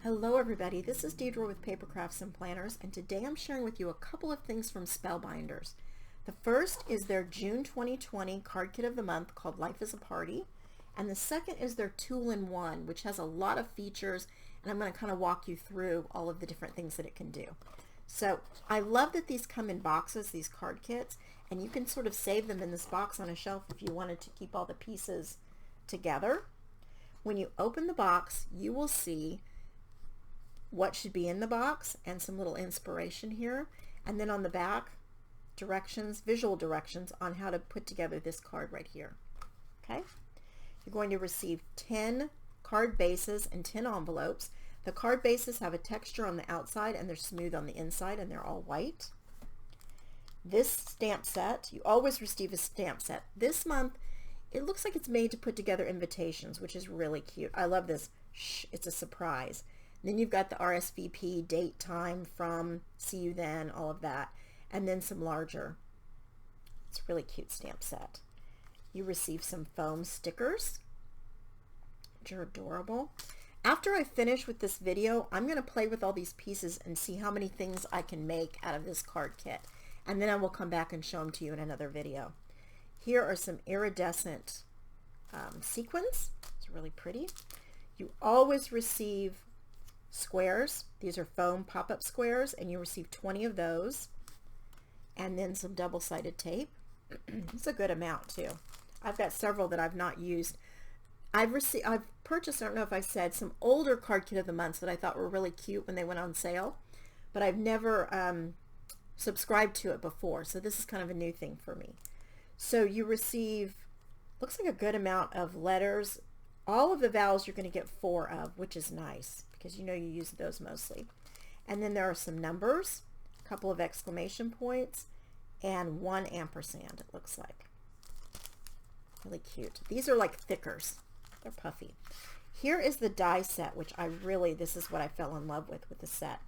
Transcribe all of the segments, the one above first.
Hello everybody, this is Dedra with Papercrafts and Planners, and today I'm sharing with you a couple of things from Spellbinders. The first is their June 2020 card kit of the month called Life is a Party, and the second is their Tool-in-One, which has a lot of features, and I'm going to kind of walk you through all of the different things that it can do. So I love that these come in boxes, these card kits, and you can sort of save them in this box on a shelf if you wanted to keep all the pieces together. When you open the box, you will see what should be in the box and some little inspiration here, and then on the back, directions, visual directions on how to put together this card right here. Okay, you're going to receive 10 card bases and 10 envelopes. The card bases have a texture on the outside and they're smooth on the inside, and they're all white. This stamp set, you always receive a stamp set. This month it looks like it's made to put together invitations, which is really cute. I love this. Shh, it's a surprise. Then you've got the RSVP, date, time, from, see you then, all of that. And then some larger. It's a really cute stamp set. You receive some foam stickers, which are adorable. After I finish with this video, I'm going to play with all these pieces and see how many things I can make out of this card kit. And then I will come back and show them to you in another video. Here are some iridescent sequins. It's really pretty. You always receive squares. These are foam pop-up squares, and you receive 20 of those, and then some double-sided tape. It's a good amount too. I've got several that I've not used. I've purchased, I don't know if I said, some older card kit of the months that I thought were really cute when they went on sale, but I've never subscribed to it before, so this is kind of a new thing for me. So you receive, looks like a good amount of letters. All of the vowels you're going to get 4 of, which is nice, because you know you use those mostly. And then there are some numbers, a couple of exclamation points, and 1 ampersand, it looks like. Really cute. These are like thickers. They're puffy. Here is the die set, which this is what I fell in love with the set.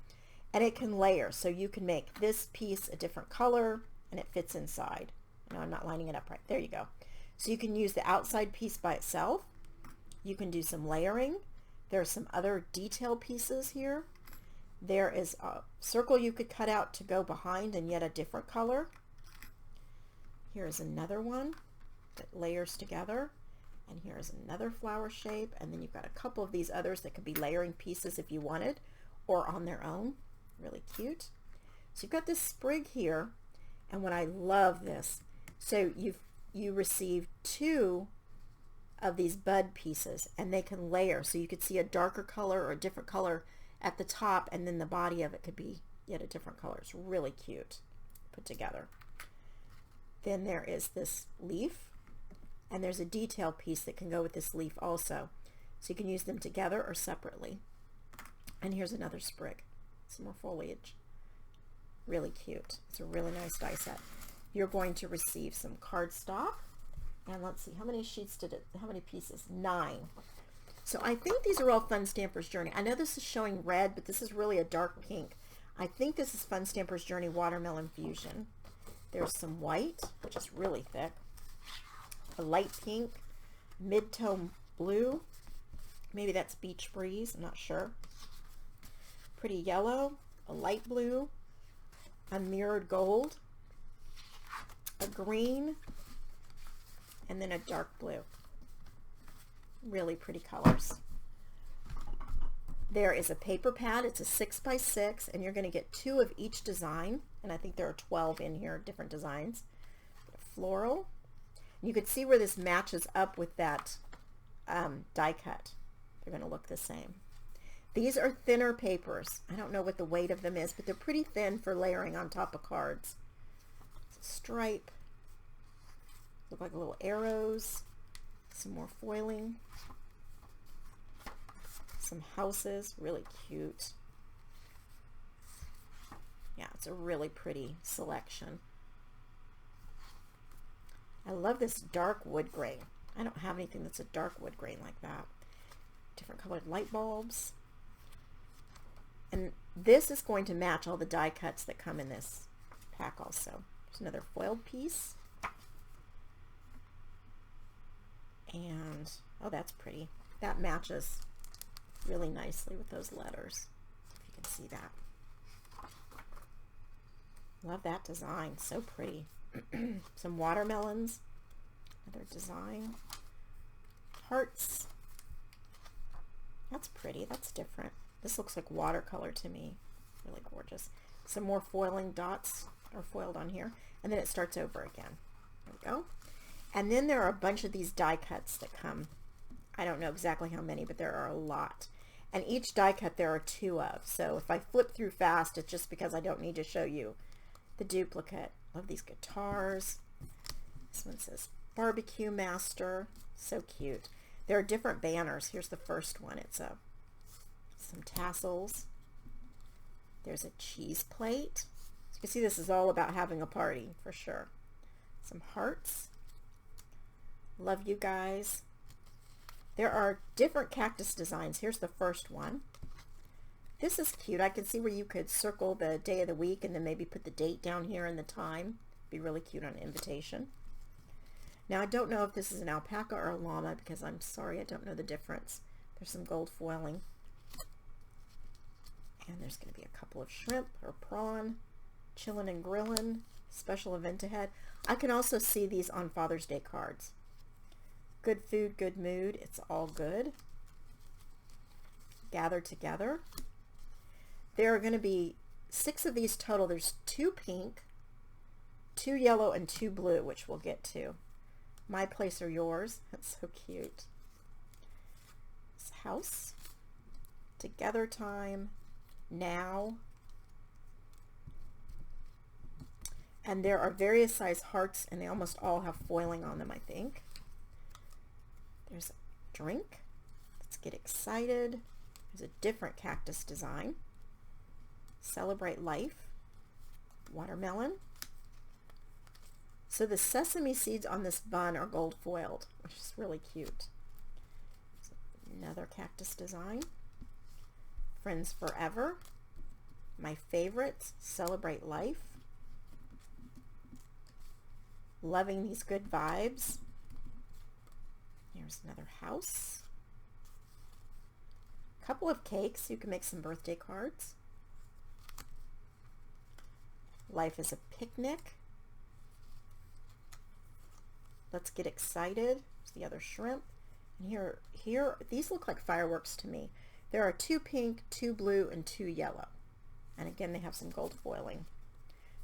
And it can layer, so you can make this piece a different color, and it fits inside. No, I'm not lining it up right. There you go. So you can use the outside piece by itself. You can do some layering. There are some other detail pieces here. There is a circle you could cut out to go behind and yet a different color. Here's another one that layers together. And here's another flower shape. And then you've got a couple of these others that could be layering pieces if you wanted, or on their own. Really cute. So you've got this sprig here. And what I love this, so you receive 2 of these bud pieces, and they can layer, so you could see a darker color or a different color at the top, and then the body of it could be yet a different color. It's really cute put together. Then there is this leaf, and there's a detail piece that can go with this leaf also, so you can use them together or separately. And here's another sprig, some more foliage. Really cute. It's a really nice die set. You're going to receive some cardstock. And let's see, how many sheets how many pieces? 9. So I think these are all Fun Stamper's Journey. I know this is showing red, but this is really a dark pink. I think this is Fun Stamper's Journey Watermelon Fusion. There's some white, which is really thick. A light pink, mid-tone blue. Maybe that's Beach Breeze, I'm not sure. Pretty yellow, a light blue, a mirrored gold, a green, and then a dark blue. Really pretty colors. There is a paper pad. It's a 6x6, and you're going to get 2 of each design, and I think there are 12 in here, different designs. Floral. You could see where this matches up with that die cut. They're going to look the same. These are thinner papers. I don't know what the weight of them is, but they're pretty thin for layering on top of cards. It's a stripe. Look like little arrows. Some more foiling. Some houses. Really cute. Yeah, it's a really pretty selection. I love this dark wood grain. I don't have anything that's a dark wood grain like that. Different colored light bulbs. And this is going to match all the die cuts that come in this pack also. There's another foiled piece. And, oh, that's pretty. That matches really nicely with those letters, if you can see that. Love that design, so pretty. Some watermelons, another design. Hearts. That's pretty, that's different. This looks like watercolor to me. Really gorgeous. Some more foiling dots are foiled on here. And then it starts over again. There we go. And then there are a bunch of these die cuts that come. I don't know exactly how many, but there are a lot. And each die cut there are 2 of. So if I flip through fast, it's just because I don't need to show you the duplicate. Love these guitars. This one says Barbecue Master. So cute. There are different banners. Here's the first one. It's some tassels. There's a cheese plate. So you can see this is all about having a party for sure. Some hearts. Love you guys. There are different cactus designs. Here's the first one. This is cute. I can see where you could circle the day of the week and then maybe put the date down here and the time. Be really cute on an invitation. Now I don't know if this is an alpaca or a llama because I'm sorry, I don't know the difference. There's some gold foiling. And there's going to be a couple of shrimp or prawn, chillin' and grillin', special event ahead. I can also see these on Father's Day cards. Good food, good mood, it's all good. Gather together. There are going to be 6 of these total. There's 2 pink, 2 yellow, and 2 blue, which we'll get to. My place or yours. That's so cute. This house. Together time. Now. And there are various size hearts, and they almost all have foiling on them, I think. There's a drink. Let's get excited. There's a different cactus design. Celebrate life. Watermelon. So the sesame seeds on this bun are gold foiled, which is really cute. So another cactus design. Friends Forever. My favorites, Celebrate Life. Loving these good vibes. Here's another house. A couple of cakes. You can make some birthday cards. Life is a picnic. Let's get excited. There's the other shrimp. And here, these look like fireworks to me. There are 2 pink, 2 blue, and 2 yellow. And again, they have some gold foiling.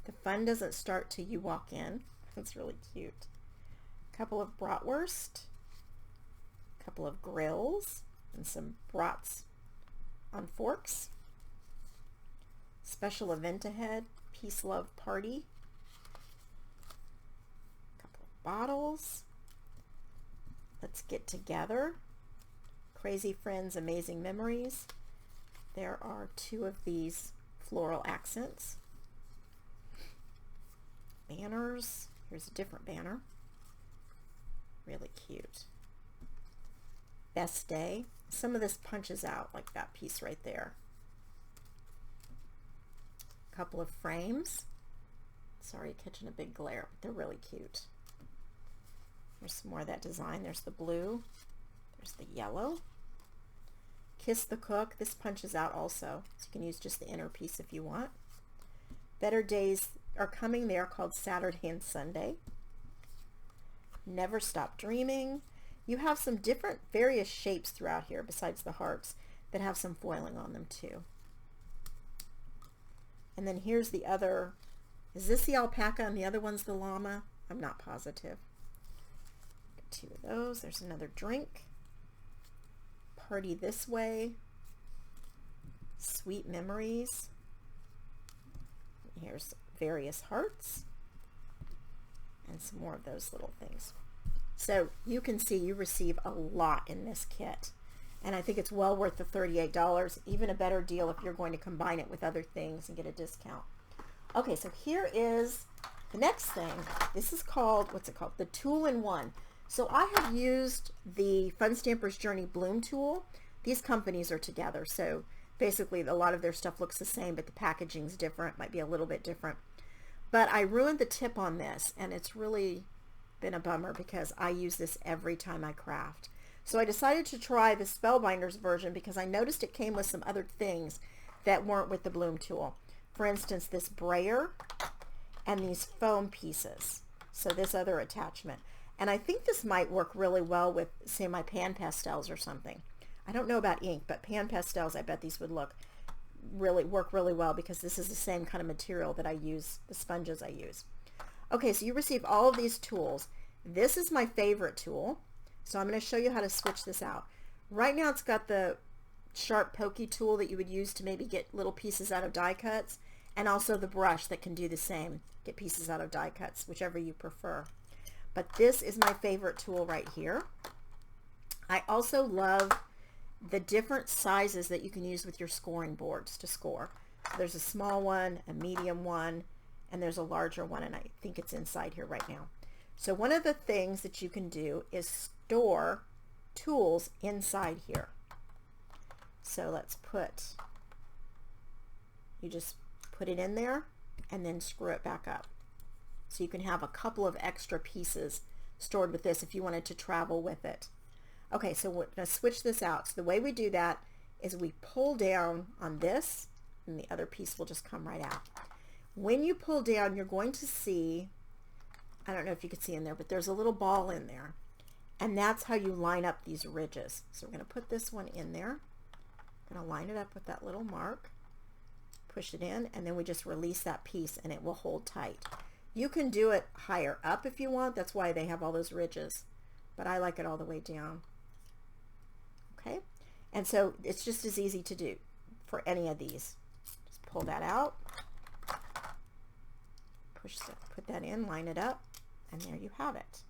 The fun doesn't start till you walk in. That's really cute. A couple of bratwurst, a couple of grills, and some brats on forks. Special event ahead, peace, love, party. A couple of bottles. Let's get together. Crazy friends, amazing memories. There are 2 of these floral accents. Banners. Here's a different banner. Really cute. Best day. Some of this punches out like that piece right there. A couple of frames. Sorry, catching a big glare, but they're really cute. There's some more of that design. There's the blue. There's the yellow. Kiss the Cook. This punches out also. So you can use just the inner piece if you want. Better days are coming. They are called Saturday and Sunday. Never Stop Dreaming. You have some different various shapes throughout here besides the hearts that have some foiling on them too. And then here's the other. Is this the alpaca and the other one's the llama? I'm not positive. Got 2 of those. There's another drink. Party This Way. Sweet Memories. Here's various hearts and some more of those little things. So you can see you receive a lot in this kit, and I think it's well worth the $38. Even a better deal if you're going to combine it with other things and get a discount. Okay, so here is the next thing. This is called, what's it called? The Tool-in-One. So I have used the Fun Stampers Journey Bloom tool. These companies are together, so basically a lot of their stuff looks the same, but the packaging's different, might be a little bit different. But I ruined the tip on this, and it's really been a bummer because I use this every time I craft. So I decided to try the Spellbinders version because I noticed it came with some other things that weren't with the bloom tool. For instance, this brayer and these foam pieces. So this other attachment. And I think this might work really well with, say, my pan pastels or something. I don't know about ink, but pan pastels, I bet these would work really well because this is the same kind of material that I use, the sponges I use. Okay, so you receive all of these tools. This is my favorite tool. So I'm going to show you how to switch this out. Right now it's got the sharp pokey tool that you would use to maybe get little pieces out of die cuts, and also the brush that can do the same, get pieces out of die cuts, whichever you prefer. But this is my favorite tool right here. I also love the different sizes that you can use with your scoring boards to score. So there's a small one, a medium one, and there's a larger one, and I think it's inside here right now. So one of the things that you can do is store tools inside here. So let's you just put it in there and then screw it back up. So you can have a couple of extra pieces stored with this if you wanted to travel with it. Okay, so we're going to switch this out. So the way we do that is we pull down on this and the other piece will just come right out. When you pull down, you're going to see, I don't know if you can see in there, but there's a little ball in there. And that's how you line up these ridges. So we're going to put this one in there. I'm going to line it up with that little mark, push it in, and then we just release that piece and it will hold tight. You can do it higher up if you want. That's why they have all those ridges. But I like it all the way down. Okay? And so it's just as easy to do for any of these. Just pull that out. Put that in, line it up, and there you have it.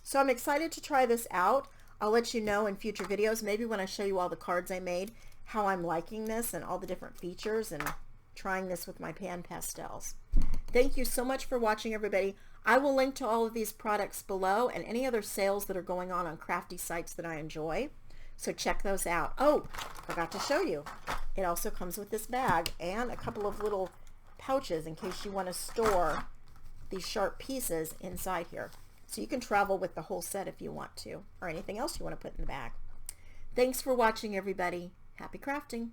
So I'm excited to try this out. I'll let you know in future videos, maybe when I show you all the cards I made, how I'm liking this and all the different features and trying this with my pan pastels. Thank you so much for watching, everybody. I will link to all of these products below and any other sales that are going on crafty sites that I enjoy. So check those out. Oh, forgot to show you. It also comes with this bag and a couple of little pouches in case you want to store these sharp pieces inside here. So you can travel with the whole set if you want to, or anything else you want to put in the bag. Thanks for watching, everybody. Happy crafting.